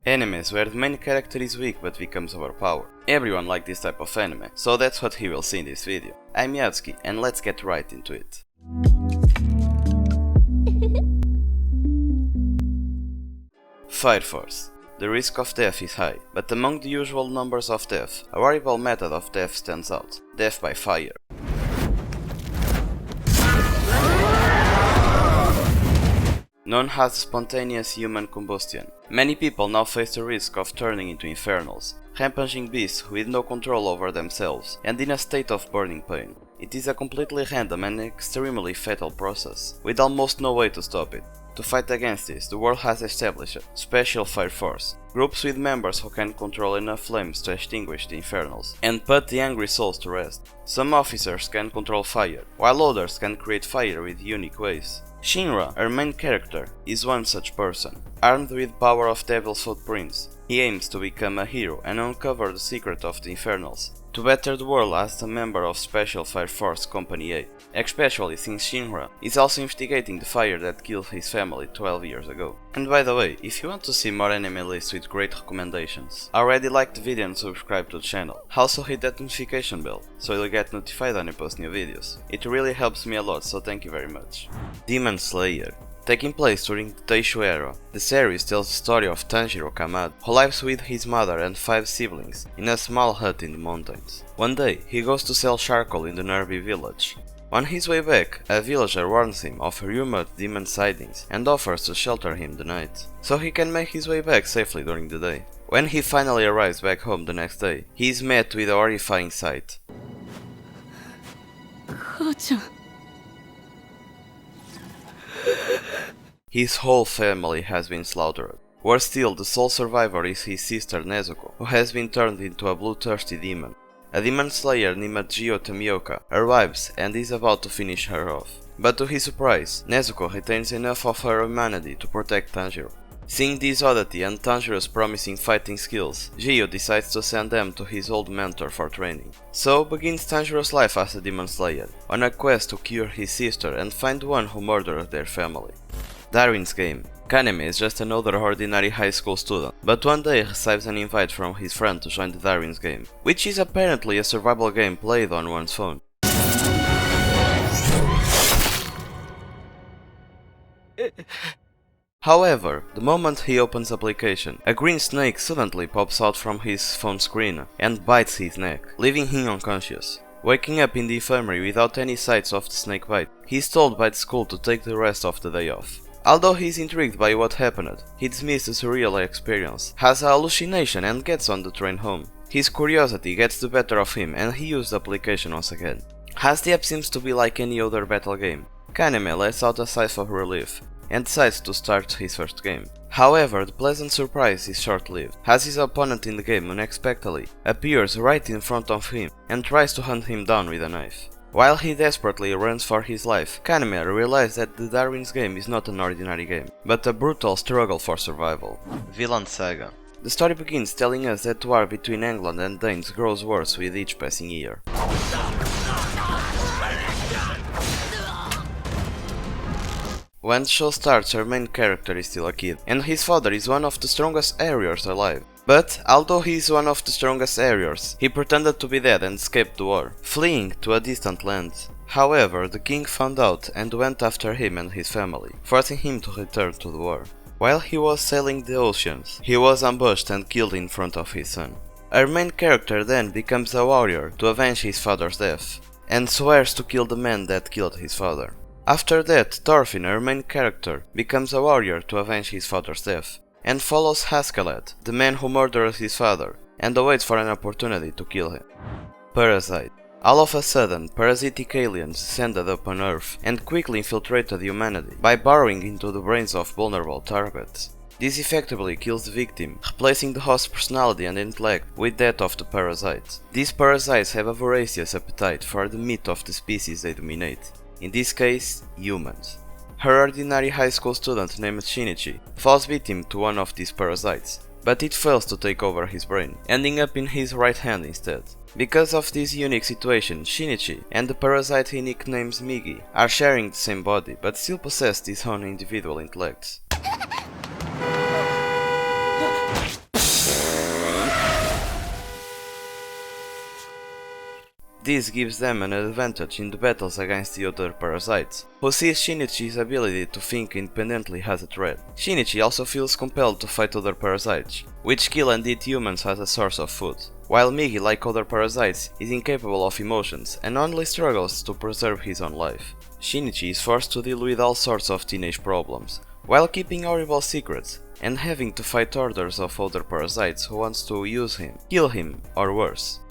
Animes where the main character is weak but becomes overpowered. Everyone likes this type of anime, so that's what he will see in this video. I'm 𝐦𝐨𝐫𝐞 and let's get right into it. Fire Force. The risk of death is high, but among the usual numbers of death, a horrible method of death stands out: death by fire. Known as spontaneous human combustion, many people now face the risk of turning into infernals, rampaging beasts with no control over themselves and in a state of burning pain. It is a completely random and extremely fatal process, with almost no way to stop it. To fight against this, the world has established a special fire force, groups with members who can control enough flames to extinguish the infernals and put the angry souls to rest. Some officers can control fire, while others can create fire with unique ways. Shinra, our main character, is one such person. Armed with power of Devil's Footprints, he aims to become a hero and uncover the secret of the infernals, to better the world as a member of Special Fire Force Company A, especially since Shinra is also investigating the fire that killed his family 12 years ago. And by the way, if you want to see more anime lists with great recommendations, already like the video and subscribe to the channel. Also hit that notification bell, so you'll get notified when I post new videos. It really helps me a lot, so thank you very much. Demon Slayer. Taking place during the Taisho era, the series tells the story of Tanjiro Kamado, who lives with his mother and 5 siblings in a small hut in the mountains. One day, he goes to sell charcoal in the nearby village. On his way back, a villager warns him of rumored demon sightings and offers to shelter him the night, so he can make his way back safely during the day. When he finally arrives back home the next day, he is met with a horrifying sight. His whole family has been slaughtered. Worse still, the sole survivor is his sister Nezuko, who has been turned into a bloodthirsty demon. A demon slayer named Tomioka arrives and is about to finish her off. But to his surprise, Nezuko retains enough of her humanity to protect Tanjiro. Seeing this oddity and Tanjiro's promising fighting skills, Gio decides to send them to his old mentor for training. So begins Tanjiro's life as a demon slayer, on a quest to cure his sister and find one who murdered their family. Darwin's game. Kaneme is just another ordinary high school student, but one day receives an invite from his friend to join the Darwin's game, which is apparently a survival game played on one's phone. However, the moment he opens the application, a green snake suddenly pops out from his phone screen and bites his neck, leaving him unconscious. Waking up in the infirmary without any signs of the snake bite, he is told by the school to take the rest of the day off. Although he is intrigued by what happened, he dismisses the surreal experience, has a hallucination and gets on the train home. His curiosity gets the better of him and he uses the application once again. As the app seems to be like any other battle game, Kaneme lets out a sigh of relief and decides to start his first game. However, the pleasant surprise is short-lived, as his opponent in the game unexpectedly appears right in front of him and tries to hunt him down with a knife. While he desperately runs for his life, Kaneme realizes that the Darwin's game is not an ordinary game, but a brutal struggle for survival. Vinland Saga. The story begins telling us that war between England and Danes grows worse with each passing year. When the show starts, our main character is still a kid, and his father is one of the strongest warriors alive. But, although he is one of the strongest warriors, he pretended to be dead and escaped the war, fleeing to a distant land. However, the king found out and went after him and his family, forcing him to return to the war. While he was sailing the oceans, he was ambushed and killed in front of his son. Our main character then becomes a warrior to avenge his father's death, and swears to kill the man that killed his father. After that, Thorfinn, our main character, becomes a warrior to avenge his father's death, and follows 𝐸𝐴𝐵𝐿, the man who murdered his father, and awaits for an opportunity to kill him. Parasite. All of a sudden, parasitic aliens descended upon Earth and quickly infiltrated humanity by burrowing into the brains of vulnerable targets. This effectively kills the victim, replacing the host's personality and intellect with that of the parasite. These parasites have a voracious appetite for the meat of the species they dominate, in this case, humans. Her ordinary high school student named Shinichi falls victim to one of these parasites, but it fails to take over his brain, ending up in his right hand instead. Because of this unique situation, Shinichi and the parasite he nicknames Migi are sharing the same body, but still possess his own individual intellects. This gives them an advantage in the battles against the other parasites, who sees Shinichi's ability to think independently as a threat. Shinichi also feels compelled to fight other parasites, which kill and eat humans as a source of food, while Migi, like other parasites, is incapable of emotions and only struggles to preserve his own life. Shinichi is forced to deal with all sorts of teenage problems, while keeping horrible secrets and having to fight orders of other parasites who wants to use him, kill him, or worse.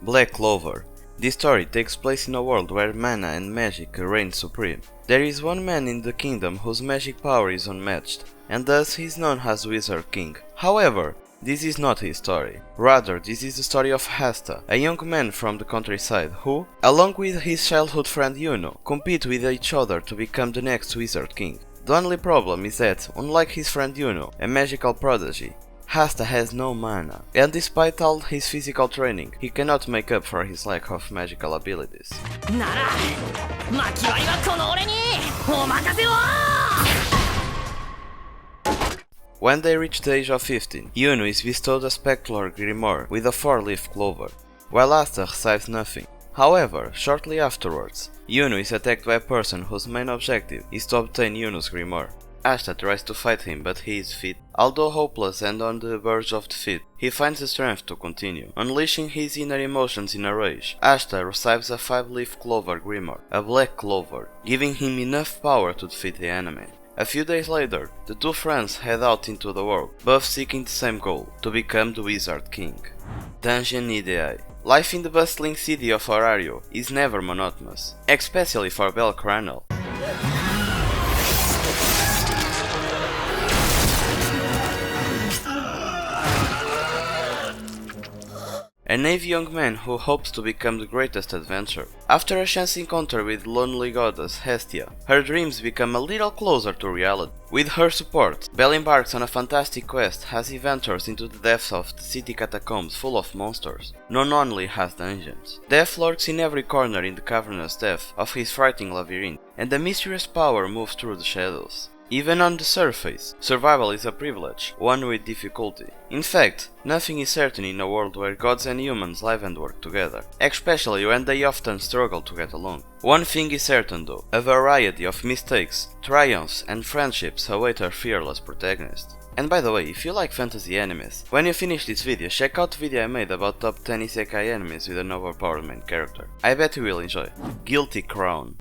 Black Clover. This story takes place in a world where mana and magic reign supreme. There is one man in the kingdom whose magic power is unmatched, and thus he is known as Wizard King. However, this is not his story. Rather, this is the story of Hasta, a young man from the countryside who, along with his childhood friend Yuno, compete with each other to become the next Wizard King. The only problem is that, unlike his friend Yuno, a magical prodigy, Hasta has no mana, and despite all his physical training, he cannot make up for his lack of magical abilities. When they reach the age of 15, Yuno is bestowed a spectral grimoire with a 4-leaf clover, while Asta receives nothing. However, shortly afterwards, Yuno is attacked by a person whose main objective is to obtain Yuno's grimoire. Asta tries to fight him, but he is defeated. Although hopeless and on the verge of defeat, he finds the strength to continue. Unleashing his inner emotions in a rage, Asta receives a 5-leaf clover grimoire, a black clover, giving him enough power to defeat the enemy. A few days later, the two friends head out into the world, both seeking the same goal, to become the Wizard King. Dungeon Deai. Life in the bustling city of Horario is never monotonous, especially for Belcranel. A naive young man who hopes to become the greatest adventurer. After a chance encounter with lonely goddess Hestia, her dreams become a little closer to reality. With her support, Belle embarks on a fantastic quest as he ventures into the depths of the city catacombs full of monsters, known only as dungeons. Death lurks in every corner in the cavernous depth of his frightening labyrinth, and a mysterious power moves through the shadows. Even on the surface, survival is a privilege, won with difficulty. In fact, nothing is certain in a world where gods and humans live and work together, especially when they often struggle to get along. One thing is certain though, a variety of mistakes, triumphs and friendships await our fearless protagonist. And by the way, if you like fantasy animes, when you finish this video, check out the video I made about top 10 isekai animes with an overpowered main character. I bet you will enjoy. Guilty Crown.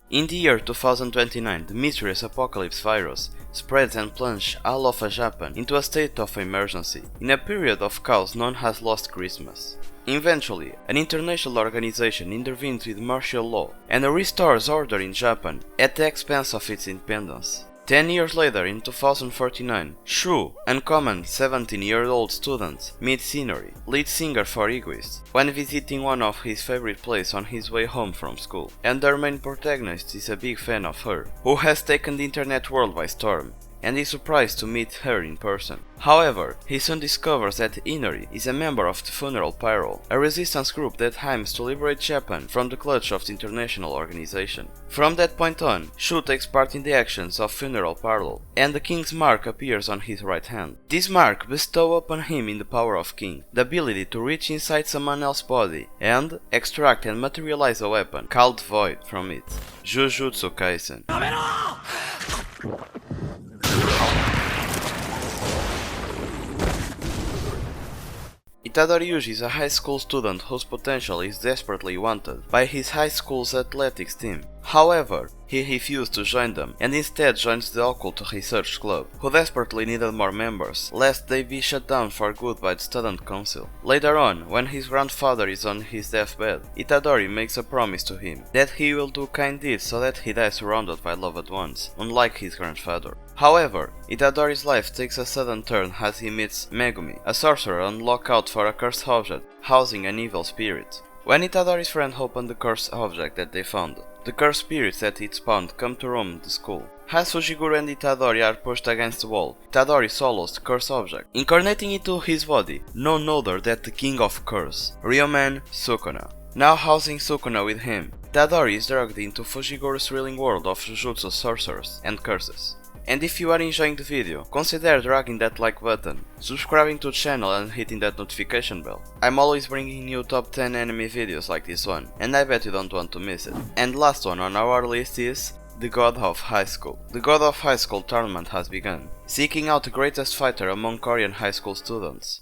In the year 2029, the mysterious apocalypse virus spreads and plunges all of Japan into a state of emergency, in a period of chaos known as Lost Christmas. Eventually, an international organization intervenes with martial law and restores order in Japan at the expense of its independence. 10 years later, in 2049, Shu, uncommon 17-year-old student, meets Inori, lead singer for 𝐸𝐴𝐻, when visiting one of his favorite places on his way home from school, and their main protagonist is a big fan of her, who has taken the internet world by storm, and is surprised to meet her in person. However, he soon discovers that Inori is a member of the Funeral Pyro, a resistance group that aims to liberate Japan from the clutch of the international organization. From that point on, Shu takes part in the actions of Funeral Pyro, and the King's mark appears on his right hand. This mark bestows upon him in the power of King, the ability to reach inside someone else's body and extract and materialize a weapon, called Void, from it. Jujutsu Kaisen. Itadori Yuji is a high school student whose potential is desperately wanted by his high school's athletics team. However, he refused to join them and instead joins the Occult Research Club, who desperately needed more members, lest they be shut down for good by the student council. Later on, when his grandfather is on his deathbed, Itadori makes a promise to him that he will do kind deeds so that he dies surrounded by loved ones, unlike his grandfather. However, Itadori's life takes a sudden turn as he meets Megumi, a sorcerer on lookout for a cursed object housing an evil spirit. When Itadori's friend opened the cursed object that they found, the cursed spirits that it spawned come to roam the school. As Fujiguro and Itadori are pushed against the wall, Itadori swallows the cursed object, incarnating into his body none other than the King of Curse, Ryomen Sukuna. Now housing Sukuna with him, Itadori is dragged into Fujiguro's thrilling world of Jujutsu sorcerers and curses. And if you are enjoying the video, consider dragging that like button, subscribing to the channel and hitting that notification bell. I'm always bringing you top 10 anime videos like this one, and I bet you don't want to miss it. And last one on our list is the God of High School. The God of High School tournament has begun, seeking out the greatest fighter among Korean high school students.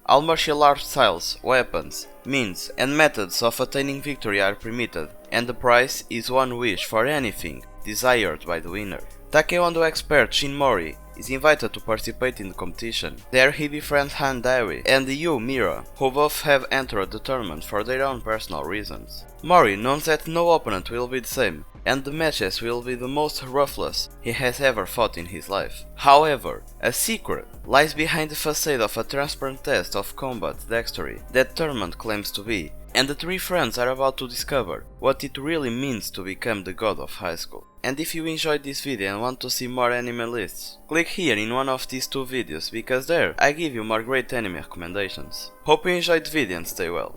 All martial arts styles, weapons, means and methods of attaining victory are permitted, and the prize is one wish for anything desired by the winner. Taekwondo expert Shin Mori is invited to participate in the competition. There he befriends Han Deai and Yu Mira, who both have entered the tournament for their own personal reasons. Mori knows that no opponent will be the same, and the matches will be the most ruthless he has ever fought in his life. However, a secret lies behind the facade of a transparent test of combat dexterity that tournament claims to be, and the three friends are about to discover what it really means to become the God of High School. And if you enjoyed this video and want to see more anime lists, click here in one of these two videos, because there I give you more great anime recommendations. Hope you enjoyed the video and stay well.